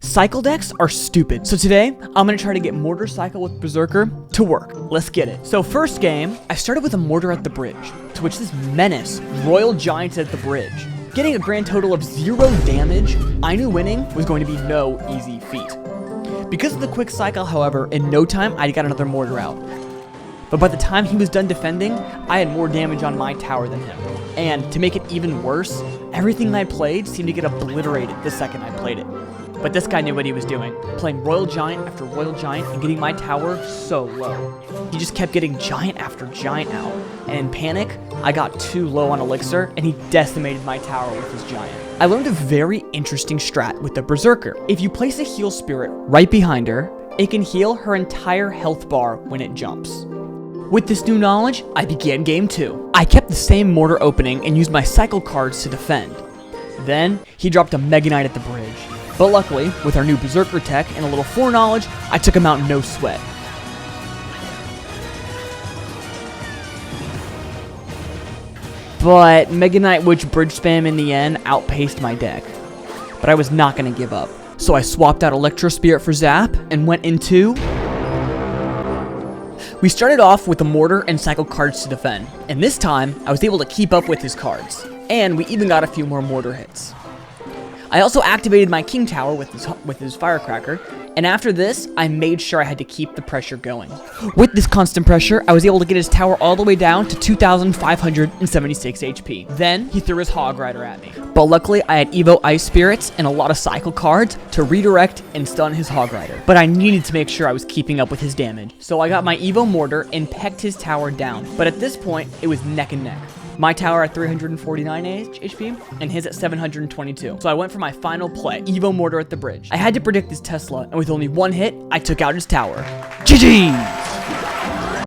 Cycle decks are stupid. So today, I'm gonna try to get Mortar Cycle with Berserker to work. Let's get it. So first game, I started with a Mortar at the bridge, to which this menace, Royal Giants at the bridge. Getting a grand total of 0 damage, I knew winning was going to be no easy feat. Because of the quick cycle, however, in no time, I got another Mortar out. But by the time he was done defending, I had more damage on my tower than him. And to make it even worse, everything I played seemed to get obliterated the second I played it. But this guy knew what he was doing, playing Royal Giant after Royal Giant and getting my tower so low. He just kept getting Giant after Giant out, and in panic, I got too low on Elixir, and he decimated my tower with his Giant. I learned a very interesting strat with the Berserker. If you place a heal spirit right behind her, it can heal her entire health bar when it jumps. With this new knowledge, I began game 2. I kept the same Mortar opening and used my cycle cards to defend. Then, he dropped a Mega Knight at the bridge. But luckily, with our new Berserker tech and a little foreknowledge, I took him out no sweat. But Mega Knight Witch Bridge Spam in the end outpaced my deck. But I was not going to give up. So I swapped out Electro Spirit for Zap and went into... We started off with the Mortar and cycle cards to defend. And this time, I was able to keep up with his cards. And we even got a few more Mortar hits. I also activated my King Tower with his Firecracker, and after this, I made sure I had to keep the pressure going. With this constant pressure, I was able to get his tower all the way down to 2,576 HP. Then, he threw his Hog Rider at me. But luckily, I had Evo Ice Spirits and a lot of cycle cards to redirect and stun his Hog Rider. But I needed to make sure I was keeping up with his damage. So I got my Evo Mortar and pecked his tower down. But at this point, it was neck and neck. My tower at 349 HP, and his at 722. So I went for my final play, Evo Mortar at the bridge. I had to predict this Tesla, and with only one hit, I took out his tower. GG!